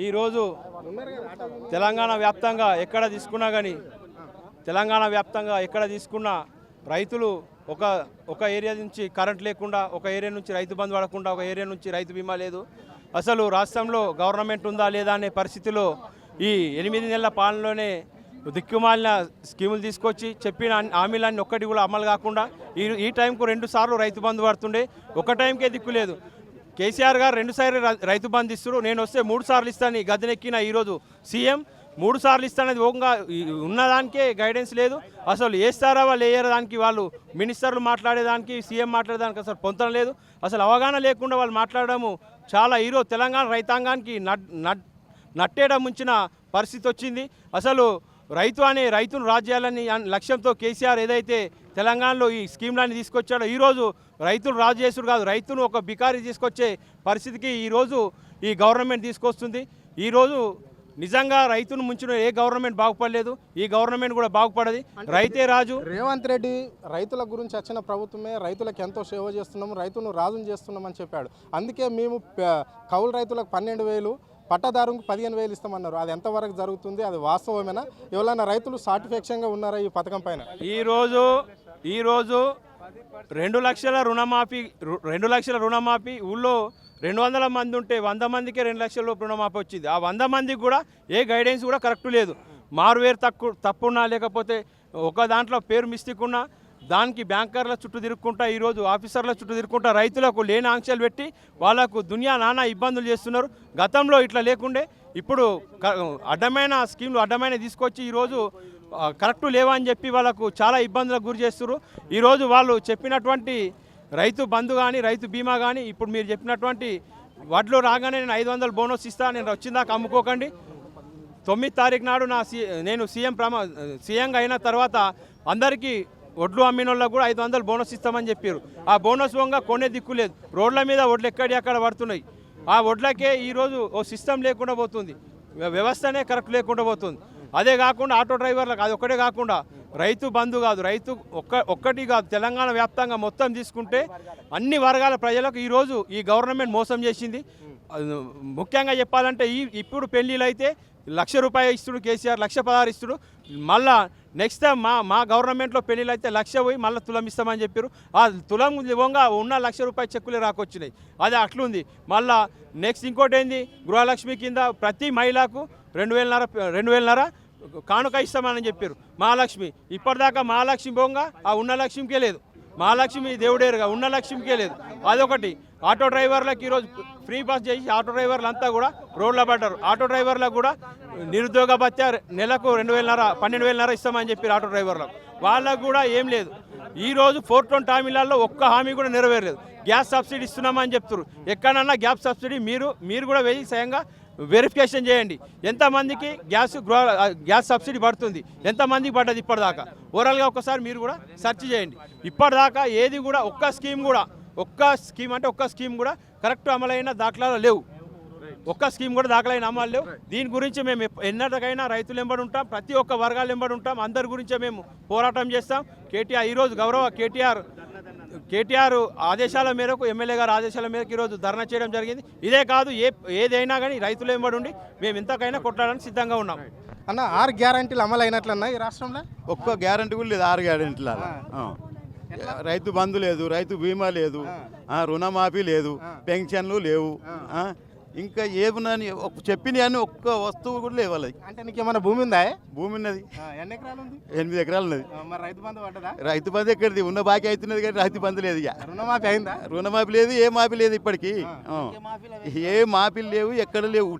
ఈరోజు తెలంగాణ వ్యాప్తంగా ఎక్కడ తీసుకున్నా రైతులు ఒక ఏరియా నుంచి కరెంట్ లేకుండా, ఒక ఏరియా నుంచి రైతు బంధు పడకుండా, ఒక ఏరియా నుంచి రైతు బీమా లేదు. అసలు రాష్ట్రంలో గవర్నమెంట్ ఉందా లేదా అనే పరిస్థితిలో ఈ 8 నెలల పాలనలోనే దిక్కుమాలిన స్కీములు తీసుకొచ్చి చెప్పిన హామీలన్నీ ఒక్కటి కూడా అమలు కాకుండా ఈ టైంకు 2 సార్లు రైతు బంధు పడుతుండే, ఒక టైంకే దిక్కు లేదు. కేసీఆర్ గారు 2 సార్లు రైతు బంధు ఇస్తారు, నేను వస్తే 3 సార్లు ఇస్తాను గద్దెనెక్కిన ఈరోజు సీఎం 3 సార్లు ఇస్తానది ఉన్నదానికే గైడెన్స్ లేదు. అసలు వేస్తారా వాళ్ళు వేయడానికి, వాళ్ళు మినిస్టర్లు మాట్లాడేదానికి సీఎం మాట్లాడేదానికి అసలు పొంతన లేదు. అసలు అవగాహన లేకుండా వాళ్ళు మాట్లాడడము చాలా ఈరోజు తెలంగాణ రైతాంగానికి నట్టేయడం ముంచిన పరిస్థితి వచ్చింది. అసలు రైతును రాజ్యాలని లక్ష్యంతో కేసీఆర్ ఏదైతే తెలంగాణలో ఈ స్కీమ్లన్నీ తీసుకొచ్చాడో ఈరోజు రైతులు రాజు చేసుడు కాదు, రైతును ఒక బికారీ తీసుకొచ్చే పరిస్థితికి ఈరోజు ఈ గవర్నమెంట్ తీసుకొస్తుంది. ఈరోజు నిజంగా రైతును ముంచిన ఏ గవర్నమెంట్ బాగుపడలేదు, ఈ గవర్నమెంట్ కూడా బాగుపడది. రైతే రాజు. రేవంత్ రెడ్డి రైతుల గురించి వచ్చిన ప్రభుత్వమే, రైతులకు ఎంతో సేవ చేస్తున్నాము, రైతును రాజును చేస్తున్నామని చెప్పాడు. అందుకే మేము కౌలు రైతులకు 12,000, పట్టదారుకు 15,000 ఇస్తామన్నారు. అది ఎంతవరకు జరుగుతుంది, అది వాస్తవమేనా? ఎవరైనా రైతులు సాటిస్ఫాక్షన్గా ఉన్నారా ఈ పథకం పైన? ఈరోజు 2 లక్షల రుణమాఫీ ఊళ్ళో 200 మంది ఉంటే 100 మందికే 2 లక్షల రుణమాఫీ వచ్చింది. ఆ 100 మందికి కూడా ఏ గైడెన్స్ కూడా కరెక్ట్ లేదు. మారువేరు తప్పున్నా, లేకపోతే ఒక దాంట్లో పేరు మిస్టేక్ ఉన్నా దానికి బ్యాంకర్ల చుట్టూ తిరుక్కుంటా, ఈరోజు ఆఫీసర్ల చుట్టూ తిరుక్కుంటా రైతులకు లేని ఆంక్షలు పెట్టి వాళ్ళకు దునియా నానా ఇబ్బందులు చేస్తున్నారు. గతంలో ఇట్లా లేకుండే ఇప్పుడు అడ్డమైన స్కీమ్లు అడ్డమైన తీసుకొచ్చి ఈరోజు కరెక్టు లేవా అని చెప్పి వాళ్ళకు చాలా ఇబ్బందులకు గురి చేస్తున్నారు. ఈరోజు వాళ్ళు చెప్పినటువంటి రైతు బంధు కానీ, రైతు బీమా కానీ, ఇప్పుడు మీరు చెప్పినటువంటి వడ్లు రాగానే నేను 500 బోనస్ ఇస్తాను, నేను వచ్చిందాక అమ్ముకోకండి. 9 తారీఖు నాడు నేను సీఎంగా అయిన తర్వాత అందరికీ వడ్లు అమ్మిన వాళ్ళకు కూడా 500 బోనస్ ఇస్తామని చెప్పారు. ఆ బోనస్ కొనే దిక్కు లేదు. రోడ్ల మీద వడ్లు ఎక్కడ పడుతున్నాయి. ఆ వడ్లకే ఈరోజు ఓ సిస్టమ్ లేకుండా పోతుంది, వ్యవస్థనే కరెక్ట్ లేకుండా పోతుంది. అదే కాకుండా ఆటో డ్రైవర్లకు అది ఒక్కటే కాకుండా రైతు బంధు కాదు, రైతు ఒక్కటి కాదు, తెలంగాణ వ్యాప్తంగా మొత్తం తీసుకుంటే అన్ని వర్గాల ప్రజలకు ఈరోజు ఈ గవర్నమెంట్ మోసం చేసింది. ముఖ్యంగా చెప్పాలంటే ఇప్పుడు పెళ్ళిళ్ళు అయితే ₹1,00,000 ఇస్తుడు కేసీఆర్, 1,16,000 ఇస్తుడు. మళ్ళా నెక్స్ట్ టైం మా గవర్నమెంట్లో పెళ్ళిళ్ళు అయితే 1,00,000 పోయి మళ్ళీ తులం ఇస్తామని చెప్పారు. ఆ తులం ఇవ్వంగా ఉన్న ₹1,00,000 చెక్కులే రాకొచ్చినాయి. అది అట్లుంది. మళ్ళా నెక్స్ట్ ఇంకోటి ఏంది, గృహలక్ష్మి కింద ప్రతి మహిళకు 2,500 కానుక ఇస్తామని చెప్పారు. మహాలక్ష్మి ఇప్పటిదాకా మహాలక్ష్మి పోగా ఆ ఉన్న లక్ష్మికే లేదు. మహాలక్ష్మి దేవుడేరుగా ఉన్న లక్ష్మికే లేదు. అదొకటి. ఆటో డ్రైవర్లకు ఈరోజు ఫ్రీ బస్ చేసి ఆటో డ్రైవర్లు అంతా కూడా రోడ్ల పడ్డారు. ఆటో డ్రైవర్లకు కూడా నిరుద్యోగ భత్యా నెలకు 12,500 ఇస్తామని చెప్పారు ఆటో డ్రైవర్లకు. వాళ్ళకు కూడా ఏం లేదు. ఈరోజు 420 హామీలలో ఒక్క హామీ కూడా నెరవేరలేదు. గ్యాస్ సబ్సిడీ ఇస్తున్నామని చెప్తారు. ఎక్కడన్నా గ్యాస్ సబ్సిడీ మీరు కూడా వెళ్ళి స్వయంగా వెరిఫికేషన్ చేయండి. ఎంతమందికి గ్యాస్ సబ్సిడీ పడుతుంది, ఎంతమందికి పడ్డది ఇప్పటిదాకా. ఓవరాల్గా ఒక్కసారి మీరు కూడా సెర్చ్ చేయండి. ఇప్పటిదాకా ఏది కూడా ఒక్క స్కీమ్ కూడా కరెక్ట్ అమలైన దాఖలాలు లేవు. ఒక్క స్కీమ్ కూడా దాఖలైన అమలు లేవు. దీని గురించి మేము ఎన్నటికైనా రైతులు వెంబడి ఉంటాం, ప్రతి ఒక్క వర్గాలు వెంబడి ఉంటాం. అందరి గురించే మేము పోరాటం చేస్తాం. ఈరోజు గౌరవ కేటీఆర్ ఆదేశాల మేరకు, ఎమ్మెల్యే గారు ఆదేశాల మేరకు ఈరోజు ధర్నా చేయడం జరిగింది. ఇదే కాదు, ఏదైనా కానీ రైతులు వెంబడి ఉండి మేము ఎంతకైనా కొట్టడానికి సిద్ధంగా ఉన్నాం. అన్న 6 గ్యారంటీలు అమలు అయినట్లన్నా ఈ రాష్ట్రంలో? ఒక్క గ్యారంటీ కూడా లేదు. 6 గ్యారంటీల రైతు బంధు లేదు, రైతు బీమా లేదు, రుణమాఫీ లేదు, పెన్షన్లు లేవు. ఇంకా ఏమున్నాయని చెప్పిన అని ఒక్క వస్తువు కూడా లేవు వాళ్ళకి. అంటే నీకు ఏమైనా భూమి ఉందా? భూమి ఉన్నది. ఎన్ని ఎకరాలు ఉంది? 8 ఎకరాలు ఉన్నది. మరి రైతు బంధు పడ్డదా? రైతు బంధు ఎక్కడిది? ఉన్న బాకీ అవుతున్నది కానీ రైతు బంధు లేదు. ఇక రుణమాఫీ అయిందా? రుణమాఫీ లేదు, ఏ మాఫీ లేదు. ఇప్పటికీ ఏ మాఫీలు లేవు, ఎక్కడ లేవు.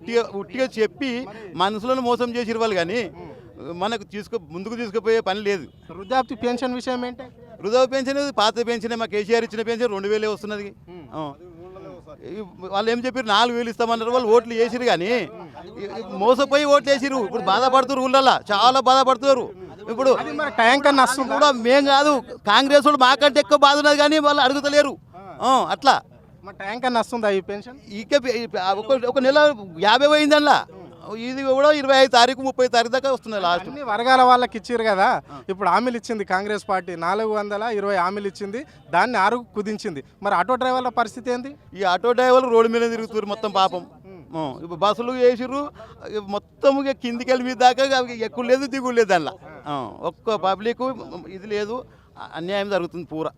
ఉట్టిగా చెప్పి మనుషులను మోసం చేసిరు వాళ్ళు, కానీ మనకు ముందుకు తీసుకుపోయే పని లేదు. వృద్ధాప్య పెన్షన్ విషయం ఏంటి? వృద్ధాప్య పెన్షన్ పాత పెన్షన్, మా కేసీఆర్ ఇచ్చిన పెన్షన్ 2,000 వస్తున్నది. వాళ్ళు ఏం చెప్పారు, 4,000 ఇస్తామన్నారు. వాళ్ళు ఓట్లు వేసిరు కానీ మోసపోయి ఓట్లు వేసిరు. ఇప్పుడు బాధపడుతున్నారు, ఊళ్ళల్లో చాలా బాధపడుతున్నారు. ఇప్పుడు టైం కన్నా వస్తుంది కూడా మేం కాదు, కాంగ్రెస్ వాళ్ళు మాకంటే ఎక్కువ బాధ ఉన్నది కానీ వాళ్ళు అడుగుతలేరు. అట్లా టైం కన్నా వస్తుందా ఈ పెన్షన్? ఒక నెల 50 పోయింది అందులో. ఇది కూడా 25 తారీఖు 30 తారీఖు దాకా వస్తున్నాయి. లాస్ట్ అన్ని వర్గాల వాళ్ళకి ఇచ్చారు కదా. ఇప్పుడు హామీలు ఇచ్చింది కాంగ్రెస్ పార్టీ, 420 హామీలు ఇచ్చింది, దాన్ని 6 కుదించింది. మరి ఆటో డ్రైవర్ల పరిస్థితి ఏంది? ఈ ఆటో డ్రైవర్లు రోడ్డు మీద తిరుగుతారు మొత్తం పాపం. ఇప్పుడు బస్సులు వేసిర్రు మొత్తం ఇక కిందికి వెళ్ళి మీద దాకా ఎక్కువ లేదు దిగులు లేదు అందులో ఒక్క పబ్లిక్ ఇది లేదు, అన్యాయం జరుగుతుంది పూరా.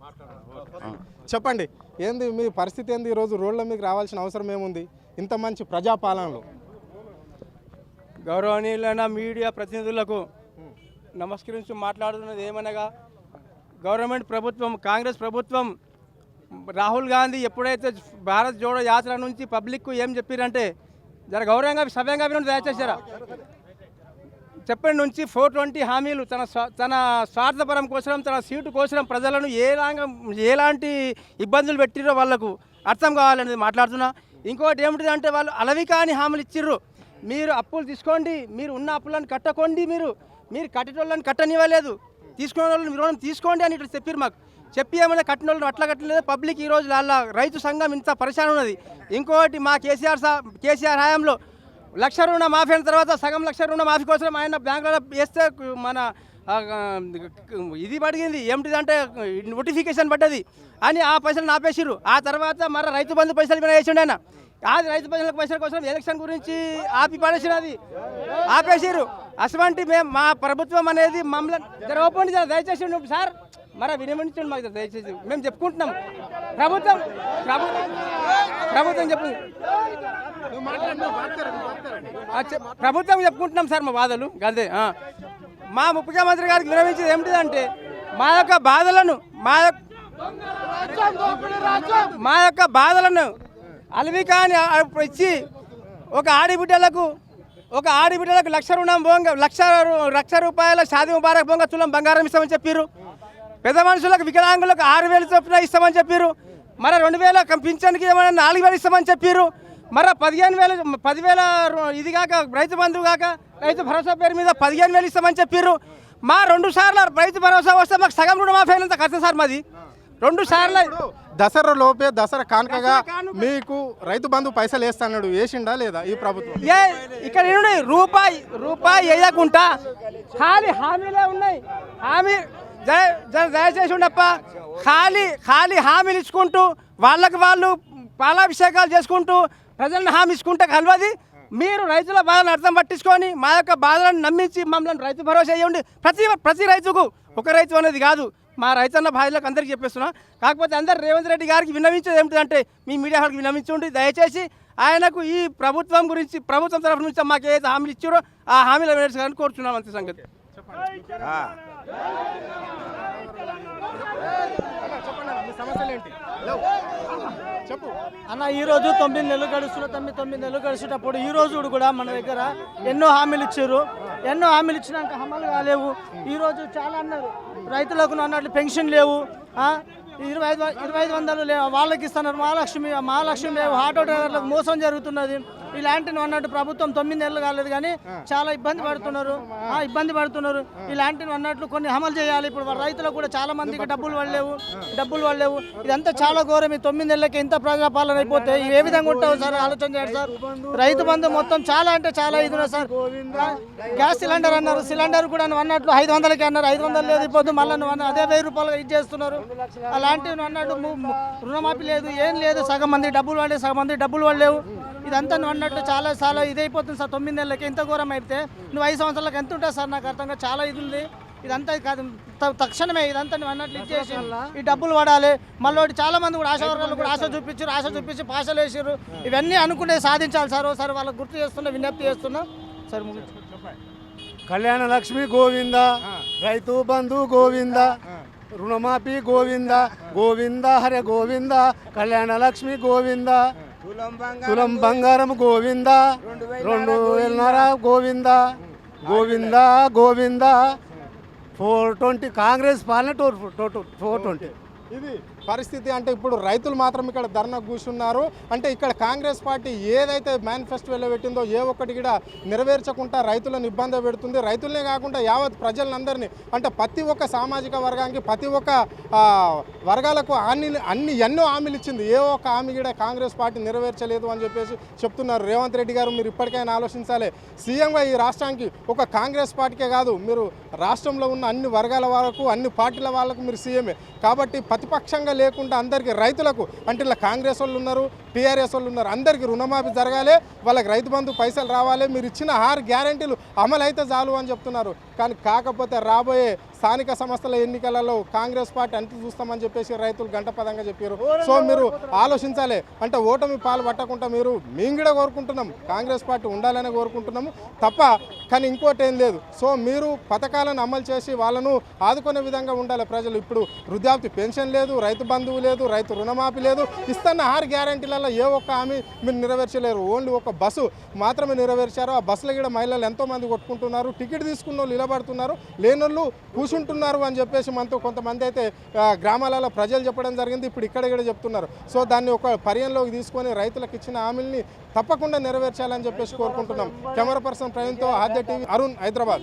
చెప్పండి, ఏంది మీ పరిస్థితి ఏంది? ఈరోజు రోడ్ల మీకు రావాల్సిన అవసరం ఏముంది ఇంత మంచి ప్రజాపాలనలో? గౌరవనీయులైన మీడియా ప్రతినిధులకు నమస్కరించి మాట్లాడుతున్నది ఏమనగా, గవర్నమెంట్ ప్రభుత్వం, కాంగ్రెస్ ప్రభుత్వం, రాహుల్ గాంధీ ఎప్పుడైతే భారత్ జోడో యాత్ర నుంచి పబ్లిక్కు ఏం చెప్పారంటే, జర గౌరవంగా సవ్యంగా వినండి దయచేసారా, చెప్పిన నుంచి 420 హామీలు తన స్వార్థపరం కోసం, తన సీటు కోసం ప్రజలను ఎలాంటి ఇబ్బందులు పెట్టిరో వాళ్ళకు అర్థం కావాలనేది మాట్లాడుతున్నా. ఇంకోటి ఏమిటిదంటే, వాళ్ళు అలవి కాని హామీలు ఇచ్చిర్రు. మీరు అప్పులు తీసుకోండి, మీరు ఉన్న అప్పులను కట్టకండి, మీరు కట్టేటోళ్ళని కట్టనివ్వలేదు, తీసుకునే వాళ్ళని రుణం తీసుకోండి అని ఇట్లా చెప్పారు. మాకు చెప్పి ఏమైనా కట్టిన వాళ్ళు అట్లా కట్టలేదు. పబ్లిక్ ఈరోజు వాళ్ళ రైతు సంఘం ఇంత పరిశాన్ ఉన్నది. ఇంకోటి మా కేసీఆర్ హయాంలో 1,00,000 రుణ మాఫీ అయిన తర్వాత సగం 1,00,000 రుణ మాఫీ కోసం ఆయన బ్యాంకులో వేస్తే మన ఇది పడిగింది, ఏమిటిదంటే నోటిఫికేషన్ పడ్డది అని ఆ పైసలు ఆపేసిర్రు. ఆ తర్వాత మరి రైతు బంధు పైసలు మీద వేసిండు ఆయన. అది రైతు పైసల కోసం ఎలక్షన్ గురించి ఆపి పడేసినది, ఆపేసిర్రు. అటువంటి మా ప్రభుత్వం అనేది మమ్మల్ని జరగపోండి దయచేసి సార్, మరి వినియోగించండి మాకు దయచేసి, మేము చెప్పుకుంటున్నాం. ప్రభుత్వం చెప్పుకుంటున్నాం సార్ మా బాధలు అంతే. మా ముఖ్యమంత్రి గారికి విరమించేది ఏమిటిదంటే, మా యొక్క బాధలను అలవి కాని ఇచ్చి ఒక ఆడిబిడ్డలకు 1,00,000 రుణం బోంగ 1,00,000 రూపాయల షాదీ ముబారక్ బోంగ తులం బంగారం ఇస్తామని చెప్పారు. పెద్ద మనుషులకు వికలాంగులకు 6,000 చొప్పున ఇస్తామని చెప్పారు. మరి 2,000 పింఛన్కి ఏమైనా 4,000 ఇస్తామని చెప్పారు. మరి 10,000 ఇది కాక రైతు బంధువు కాక రైతు భరోసా పేరు మీద 15,000 ఇస్తామని చెప్పారు. మా 2 సార్లు రైతు భరోసా వస్తే మాకు సగం రుణమాఫీ అయినంత ఖర్చు సార్ మాది. 2 సార్లు దసరా లోపే దసరా కానుకగా మీకు రైతు బంధు పైసలు వేస్తాడు, వేసిండా లేదా ఈ ప్రభుత్వం? ఇక్కడ రూపాయి వేయకుండా ఖాళీ హామీలే ఉన్నాయి. దయచేసి ఉండప్ప, ఖాళీ హామీలు ఇచ్చుకుంటూ వాళ్ళకు వాళ్ళు పాలాభిషేకాలు చేసుకుంటూ ప్రజలను హామీ ఇచ్చుకుంటే కలవది. మీరు రైతుల బాధలను అర్థం పట్టించుకొని మా యొక్క బాధలను నమ్మించి మమ్మల్ని రైతు భరోసా చేయండి. ప్రతి రైతుకు, ఒక రైతు అనేది కాదు, మా రైతన్న బాధలకు అందరికీ చెప్పేస్తున్నా. కాకపోతే అందరు రేవంత్ రెడ్డి గారికి విన్నవించేది ఏమిటంటే, మీ మీడియా గారికి విన్నవించండి దయచేసి. ఆయనకు ఈ ప్రభుత్వం గురించి, ప్రభుత్వం తరఫు నుంచి మాకు ఏదైతే హామీలు ఇచ్చారో ఆ హామీలు నెరవేర్చాలని కోరుతున్నాం. అంతే సంగతి. అన్న, ఈరోజు 9 నెలలు గడుస్తున్నప్పుడు ఈరోజు కూడా మన దగ్గర ఎన్నో హామీలు ఇచ్చారు. ఎన్నో హామీలు ఇచ్చినాక అమలు కాలేవు. ఈరోజు చాలా అన్నారు, రైతులకు అన్నట్లు పెన్షన్ లేవు, 2500 లేవు, వాళ్ళకి ఇస్తున్నారు, మహాలక్ష్మి లేవు, ఆటో డ్రైవర్లకు మోసం జరుగుతున్నది. ఇలాంటివి అన్నట్టు ప్రభుత్వం 9 నెలలు కాలేదు కానీ చాలా ఇబ్బంది పడుతున్నారు. ఇలాంటివి అన్నట్లు కొన్ని అమలు చేయాలి. ఇప్పుడు రైతులకు కూడా చాలా మందికి డబ్బులు పడలేవు. ఇదంతా చాలా ఘోరం. ఈ 9 నెలలకి ఎంత ప్రజాపాలన అయిపోతే ఏ విధంగా ఉంటావు సార్, ఆలోచన చేయండి సార్. రైతు బంధు మొత్తం చాలా అంటే చాలా ఇది ఉన్నది సార్. గ్యాస్ సిలిండర్ అన్నారు, సిలిండర్ కూడా అన్నట్లు 500కి అన్నారు, 500 లేదు ఇప్పుడు మళ్ళీ అదే 1000 రూపాయలు ఇది చేస్తున్నారు. అలాంటివి అన్నట్టు రుణమాఫీ లేదు, ఏం లేదు. సగం మంది డబ్బులు పడలేదు, సగం మంది డబ్బులు పడలేవు. ఇదంతా నువ్వు అన్నట్టు చాలా ఇదైపోతుంది సార్. 9 నెలలకి ఎంత ఘోరం అయితే నువ్వు 5 సంవత్సరాలకు ఎంత ఉంటుంది సార్? నాకు అర్థంగా చాలా ఇది ఉంది. ఇదంతా కాదు, తక్షణమే ఇదంతా నువ్వు అన్నట్లు ఇచ్చేసి ఈ డబ్బులు పడాలి. మళ్ళీ చాలా మంది కూడా ఆశా వర్గాలు కూడా ఆశ చూపించి పాషలు వేసారు. ఇవన్నీ అనుకునే సాధించాలి సార్. ఒకసారి వాళ్ళకి గుర్తు చేస్తున్నా, విజ్ఞప్తి చేస్తున్నా సార్. కళ్యాణ లక్ష్మి గోవింద, రైతు బంధు గోవింద, రుణమాఫీ గోవింద, గోవింద హరే గోవింద, కళ్యాణ లక్ష్మి గోవింద, తులం బంగారం గోవింద, 2,500 గోవింద, 420 కాంగ్రెస్ పాలన 420. ఇది పరిస్థితి. అంటే ఇప్పుడు రైతులు మాత్రం ఇక్కడ ధర్నా కూర్చున్నారు. అంటే ఇక్కడ కాంగ్రెస్ పార్టీ ఏదైతే మేనిఫెస్టోలో పెట్టిందో ఏ ఒక్కటి కూడా నెరవేర్చకుండా రైతులను ఇబ్బంది పెడుతుంది. రైతులనే కాకుండా యావత్ ప్రజలందరినీ, అంటే ప్రతి ఒక్క సామాజిక వర్గానికి, ప్రతి ఒక్క వర్గాలకు ఎన్నో హామీలు ఇచ్చింది. ఏ ఒక్క హామీ కూడా కాంగ్రెస్ పార్టీ నెరవేర్చలేదు అని చెప్పేసి చెప్తున్నారు. రేవంత్ రెడ్డి గారు, మీరు ఇప్పటికైనా ఆలోచించాలి. సీఎంగా ఈ రాష్ట్రానికి ఒక కాంగ్రెస్ పార్టీకే కాదు, మీరు రాష్ట్రంలో ఉన్న అన్ని వర్గాల వాళ్ళకు, అన్ని పార్టీల వాళ్ళకు మీరు సీఎమే. కాబట్టి ప్రతిపక్షంగా విధంగా లేకుండా అందరికీ రైతులకు అంటే ఇలా కాంగ్రెస్ వాళ్ళు ఉన్నారు, టీఆర్ఎస్ వాళ్ళు ఉన్నారు, అందరికీ రుణమాఫీ జరగాలి, వాళ్ళకి రైతు బంధు పైసలు రావాలి, మీరు ఇచ్చిన 6 గ్యారెంటీలు అమలు అయితే చాలు అని చెప్తున్నారు. కానీ కాకపోతే రాబోయే స్థానిక సంస్థల ఎన్నికలలో కాంగ్రెస్ పార్టీ అంటూ చూస్తామని చెప్పేసి రైతులు గంటపదంగా చెప్పారు. సో మీరు ఆలోచించాలి, అంటే ఓటమి పాలు పట్టకుండా మేము కూడా కోరుకుంటున్నాం, కాంగ్రెస్ పార్టీ ఉండాలని కోరుకుంటున్నాము తప్ప, కానీ ఇంకోటి ఏం లేదు. సో మీరు పథకాలను అమలు చేసి వాళ్ళను ఆదుకునే విధంగా ఉండాలి ప్రజలు. ఇప్పుడు వృద్ధాప్తి పెన్షన్ లేదు, రైతు బంధువు లేదు, రైతు రుణమాఫీ లేదు, ఇస్తున్న 6 గ్యారెంటీలలో ఏ ఒక్క హామీ మీరు నెరవేర్చలేరు. ఓన్లీ ఒక బస్సు మాత్రమే నెరవేర్చారు. ఆ బస్సులో కూడా మహిళలు ఎంతోమంది కొట్టుకుంటున్నారు, టికెట్ తీసుకున్న వాళ్ళు నిలబడుతున్నారు, లేనోళ్ళు కూర్చుంటున్నారు అని చెప్పేసి మనతో కొంతమంది అయితే గ్రామాలలో ప్రజలు చెప్పడం జరిగింది. ఇప్పుడు ఇక్కడ చెప్తున్నారు. సో దాన్ని ఒక పరిగణలోకి తీసుకొని రైతులకు ఇచ్చిన హామీల్ని తప్పకుండా నెరవేర్చాలని చెప్పేసి కోరుకుంటున్నాం. కెమెరా పర్సన్ ప్రవీణ్తో ఆద్య టీవీ, అరుణ్, హైదరాబాద్.